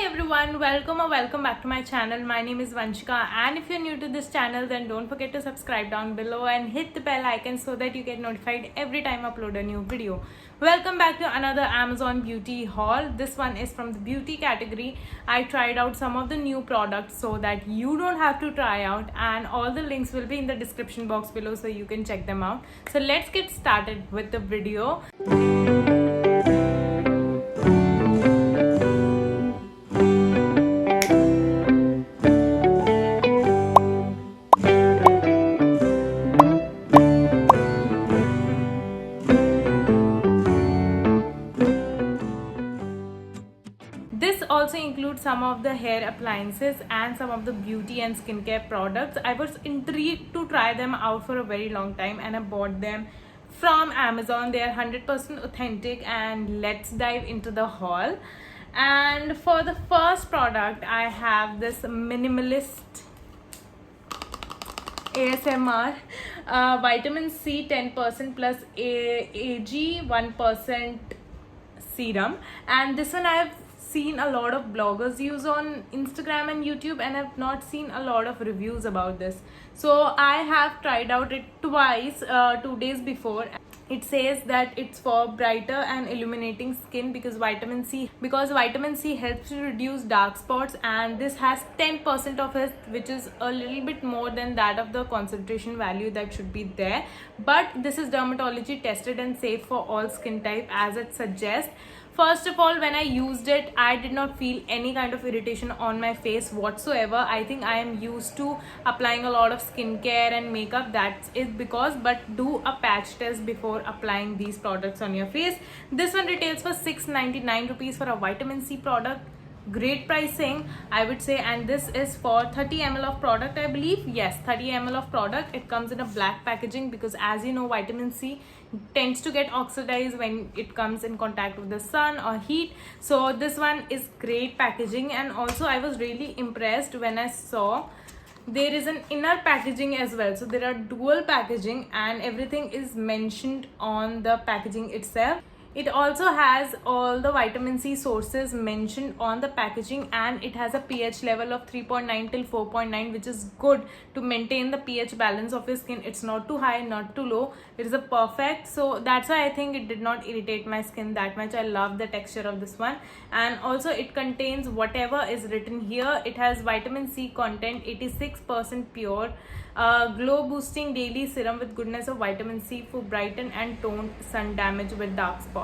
everyone, welcome back to my channel. My name is Vanshika, and if you're new to this channel, then don't forget to subscribe down below and hit the bell icon so that you get notified every time I upload a new video. Welcome back to another Amazon beauty haul. This one is from the beauty category. I tried out some of the new products so that you don't have to try out, and all the links will be in the description box below so you can check them out. So let's get started with the video. This also includes some of the hair appliances and some of the beauty and skincare products. I was intrigued to try them out for a very long time, and I bought them from Amazon. They are 100% authentic, and let's dive into the haul. And for the first product, I have this minimalist ASMR vitamin C 10% plus AG 1% serum, and this one I've seen a lot of bloggers use on Instagram and YouTube, and I've not seen a lot of reviews about this. So I have tried out it twice 2 days before. It says that it's for brighter and illuminating skin because vitamin C helps to reduce dark spots, and this has 10% of it, which is a little bit more than that of the concentration value that should be there. But this is dermatology tested and safe for all skin type as it suggests. First of all, when I used it, I did not feel any kind of irritation on my face whatsoever. I think I am used to applying a lot of skincare and makeup. That is because, but do a patch test before applying these products on your face. This one retails for 699 rupees for a vitamin C product. Great pricing, I would say. And this is for 30 ml of product, I believe. Yes, 30 ml of product. It comes in a black packaging because, as you know, vitamin C tends to get oxidized when it comes in contact with the sun or heat. So this one is great packaging, and also I was really impressed when I saw there is an inner packaging as well. So there are dual packaging, and everything is mentioned on the packaging itself. It also has all the vitamin C sources mentioned on the packaging, and it has a pH level of 3.9 till 4.9, which is good to maintain the pH balance of your skin. It's not too high, not too low. It is a perfect. So that's why I think it did not irritate my skin that much. I love the texture of this one, and also it contains whatever is written here. It has vitamin C content, 86% pure, glow boosting daily serum with goodness of vitamin C for brighten and tone sun damage with dark spots.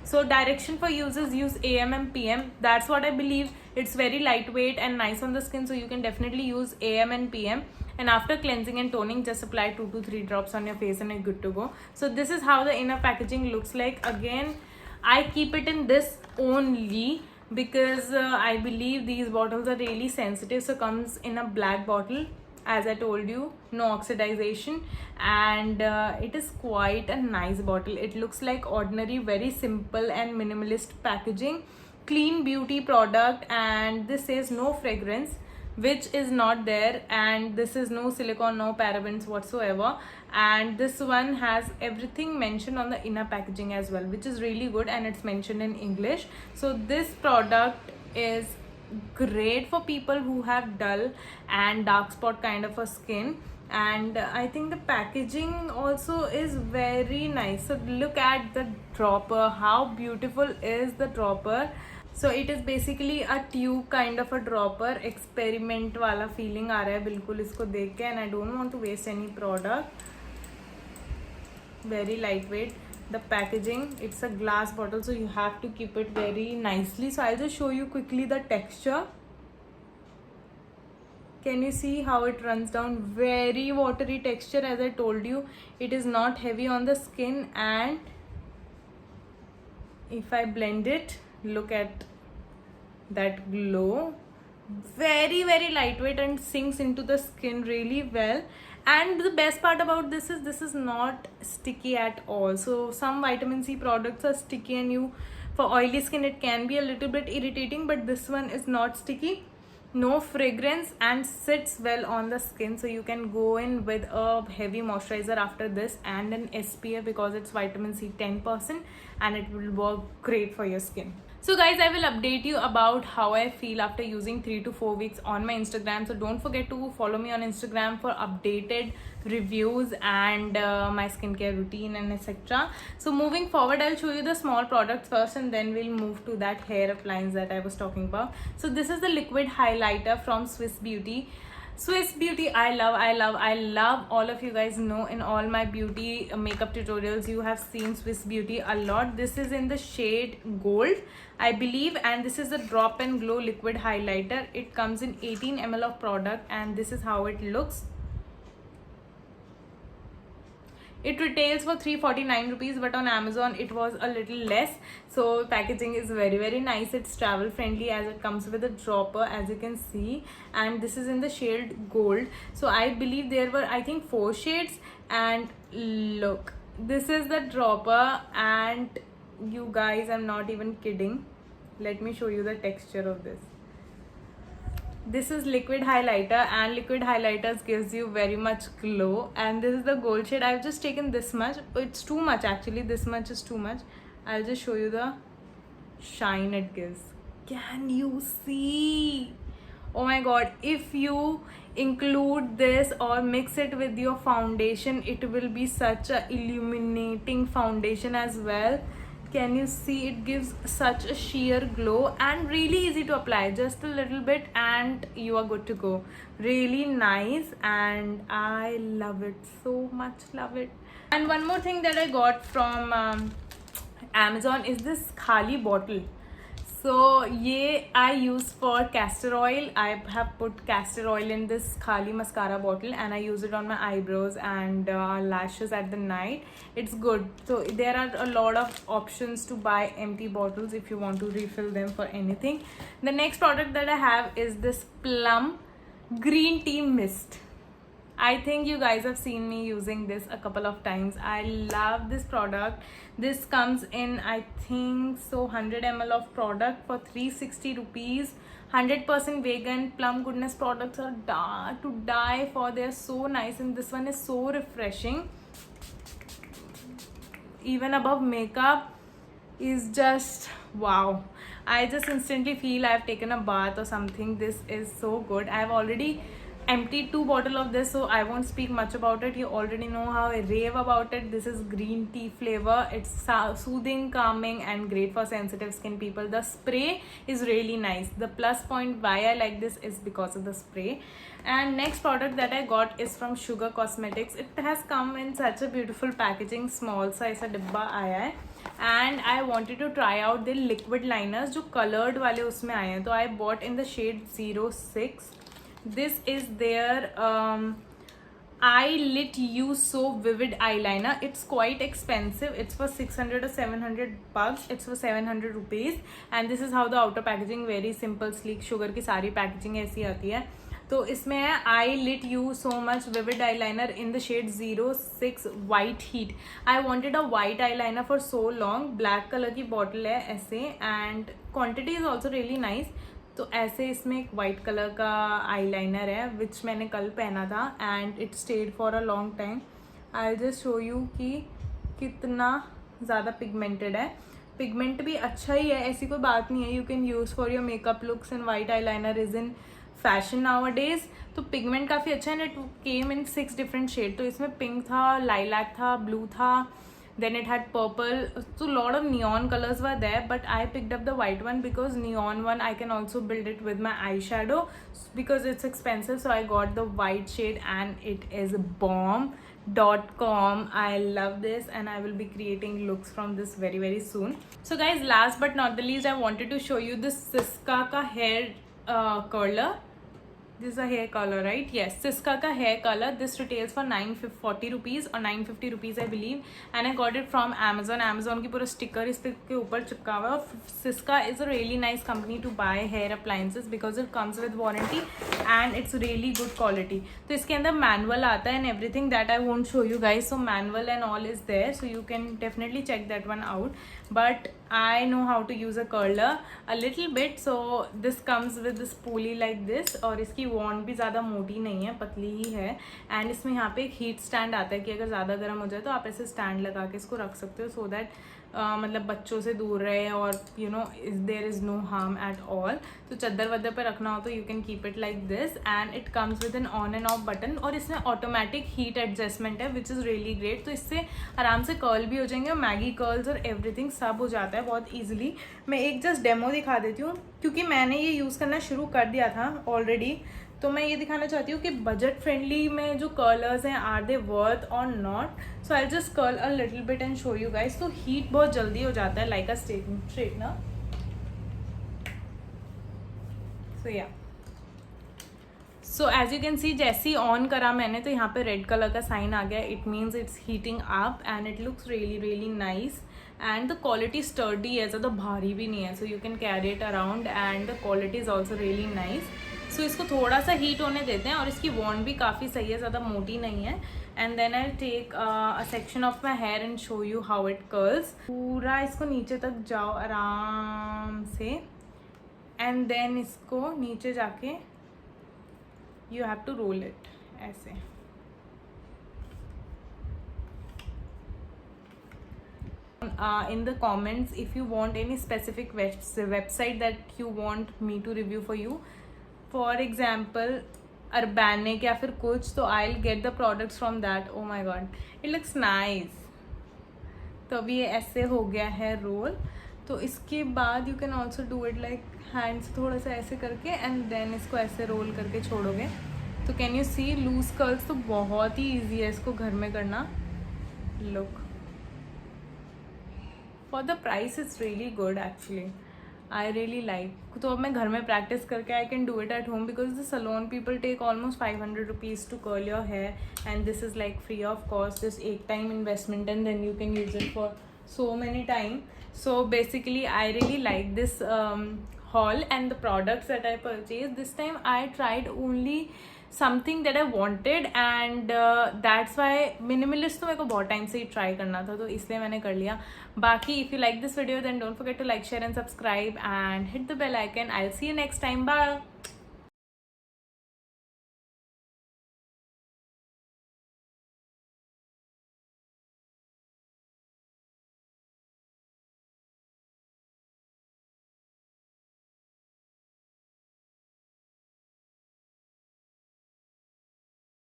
So direction for users: use AM and PM. That's what I believe. It's very lightweight and nice on the skin, so you can definitely use AM and PM. And after cleansing and toning, just apply 2 to 3 drops on your face and you're good to go. So this is how the inner packaging looks like. Again, I keep it in this only because I believe these bottles are really sensitive. So comes in a black bottle, as I told you, no oxidization, and it is quite a nice bottle. It looks like ordinary, very simple and minimalist packaging. Clean beauty product, and this says no fragrance, which is not there, and this is no silicone, no parabens whatsoever. And this one has everything mentioned on the inner packaging as well, which is really good, and it's mentioned in English. So this product is great for people who have dull and dark spot kind of a skin, and I think the packaging also is very nice. So look at the dropper, how beautiful is the dropper. So it is basically a tube kind of a dropper. Experiment वाला feeling आ रहा है बिल्कुल इसको देख के, and I don't want to waste any product. Very lightweight. The packaging, it's a glass bottle, so you have to keep it very nicely. So I'll just show you quickly the texture. Can you see how it runs down? Very watery texture. As I told you, it is not heavy on the skin, and if I blend it, look at that glow. Very lightweight and sinks into the skin really well. And the best part about this is not sticky at all. So some vitamin C products are sticky, and for oily skin it can be a little bit irritating, but this one is not sticky, no fragrance, and sits well on the skin. So you can go in with a heavy moisturizer after this and an SPF because it's vitamin C 10%, and it will work great for your skin. So guys, I will update you about how I feel after using 3 to 4 weeks on my Instagram. So don't forget to follow me on Instagram for updated reviews and my skincare routine and etc. So moving forward, I'll show you the small products first and then we'll move to that hair appliance that I was talking about. So this is the liquid highlighter from Swiss Beauty. Swiss Beauty, I love. All of you guys know in all my beauty makeup tutorials you have seen Swiss Beauty a lot. This is in the shade gold, I believe, and this is the drop and glow liquid highlighter. It comes in 18 ml of product and this is how it looks. It retails for 349 rupees, but on Amazon it was a little less. So packaging is very nice. It's travel friendly as it comes with a dropper, as you can see, and this is in the shade gold. So I believe there were, I think, 4 shades, and look, this is the dropper, and you guys, I'm not even kidding. Let me show you the texture of this. This is liquid highlighter, and liquid highlighters gives you very much glow, and this is the gold shade. I've just taken this much. It's too much actually. This much is too much. I'll just show you the shine it gives. Can you see? Oh my god, if you include this or mix it with your foundation, it will be such a illuminating foundation as well. Can you see? It gives such a sheer glow and really easy to apply. Just a little bit and you are good to go. Really nice, and I love it so much. Love it. And one more thing that I got from Amazon is this khali bottle. So yeah, I use for castor oil. I have put castor oil in this khali mascara bottle and I use it on my eyebrows and lashes at the night. It's good. So there are a lot of options to buy empty bottles if you want to refill them for anything. The next product that I have is this Plum green tea mist. I think you guys have seen me using this a couple of times. I love this product. This comes in, I think so, 100 ml of product for 360 rupees. 100% vegan. Plum Goodness products are to die for. They're so nice, and this one is so refreshing. Even above makeup is just wow. I just instantly feel I've taken a bath or something. This is so good. I've already emptied 2 bottles of this, so I won't speak much about it. You already know how I rave about it. This is green tea flavor. It's soothing, calming, and great for sensitive skin people. The spray is really nice. The plus point why I like this is because of the spray. And next product that I got is from Sugar Cosmetics. It has come in such a beautiful packaging, small size का डिब्बा आया है. And I wanted to try out the liquid liners जो colored वाले उसमें आए हैं. तो I bought in the shade 06. This is their I Lit You So Vivid eyeliner. It's quite expensive. It's for 600 or 700 bucks. It's for 700 rupees. And this is how the outer packaging, very simple, sleek. Sugar की सारी packaging ऐसी आती है. तो इसमें है I Lit You So Much Vivid eyeliner in the shade 06 White Heat. I wanted a white eyeliner for so long. Black color की bottle है ऐसे, and quantity is also really nice. तो ऐसे इसमें एक वाइट कलर का eyeliner है विच मैंने कल पहना था, and it stayed for a long time. I just show you कि कितना ज़्यादा पिगमेंटेड है. पिगमेंट भी अच्छा ही है, ऐसी कोई बात नहीं है. You can use for your makeup looks, and white eyeliner is in fashion nowadays. तो पिगमेंट काफ़ी अच्छा है. It came in 6 different shade. तो इसमें पिंक था, लाइलैक था, ब्लू था, then it had purple. So lot of neon colors were there, but I picked up the white one because neon one I can also build it with my eyeshadow because it's expensive. So I got the white shade and it is bomb.com. I love this and I will be creating looks from this very soon. So guys, last but not the least, I wanted to show you this Siska ka hair curler. This is a hair color, right? Yes, Siska ka hair color. This retails for 940 rupees or 950 rupees, I believe. And I got it from Amazon. Amazon की पूरा sticker इसके ऊपर चिपका हुआ है. Siska is a really nice company to buy hair appliances because it comes with warranty and it's really good quality. तो इसके अंदर manual आता है and everything that I won't show you guys. So manual and all is there, so you can definitely check that one out. But I know how to use a curler a little bit. So this comes with this pulley like this, और इसकी वॉन्ड भी ज़्यादा मोटी नहीं है, पतली ही है. And इसमें यहाँ पे एक हीट स्टैंड आता है कि अगर ज़्यादा गर्म हो जाए तो आप ऐसे स्टैंड लगा के इसको रख सकते हो, सो दैट मतलब बच्चों से दूर रहे और you know there is no harm at all. तो चद्दर वद्दर पे रखना हो तो you can keep it like this. And it comes with an on and off button और इसमें ऑटोमेटिक हीट एडजस्टमेंट है विच इज़ रियली ग्रेट. तो इससे आराम से कर्ल भी हो जाएंगे और मैगी कर्ल्स और एवरीथिंग सब हो जाता है बहुत ईजिली. मैं एक जस्ट डेमो दिखा देती हूँ क्योंकि मैंने ये यूज़ करना शुरू कर दिया था ऑलरेडी. तो मैं ये दिखाना चाहती हूँ कि बजट फ्रेंडली में जो कर्लर्स हैं आर दे वर्थ और not. So I just curl a little bit and show you guys. तो हीट बहुत जल्दी हो जाता है लाइक अ स्ट्रेटनर. सो या so as you can see जैसे ही ऑन करा मैंने तो यहाँ पे रेड कलर का साइन आ गया. It means it's heating up and it looks really really nice. And the quality sturdy है, ज़्यादा भारी भी नहीं है. So you can carry it around and the quality is also really nice. So इसको थोड़ा सा हीट होने देते हैं और इसकी वॉन्ड भी काफ़ी सही है, ज़्यादा मोटी नहीं है. And then I take a section of my hair and show you how it curls. पूरा इसको नीचे तक जाओ आराम से एंड देन इसको नीचे जाके you have to roll it ऐसे. In the comments if you want any specific website that you want me to review for you, for example Urbanic या फिर कुछ, तो I'll get the products from that. Oh my god, it looks nice. तो अभी ये ऐसे हो गया है रोल. तो इसके बाद you can also do it like hand से थोड़ा सा ऐसे करके एंड देन इसको ऐसे रोल करके छोड़ोगे. तो can you see loose curls. तो बहुत ही ईजी है इसको घर में करना. Look, for the price it's really good actually. I really like. तो अब मैं घर में प्रैक्टिस करके I can do it at home because the salon people take almost 500 rupees to curl your hair and this is like free of cost. This एक time investment and then you can use it for so many time. So basically I really like this haul and the products that I purchased. This time I tried only something that I wanted and that's why minimalist तो मेरे को बहुत time से ही try करना था तो इसलिए मैंने कर लिया. बाकी if you like this video then don't forget to like, share and subscribe and hit the bell icon. I'll see you next time. Bye.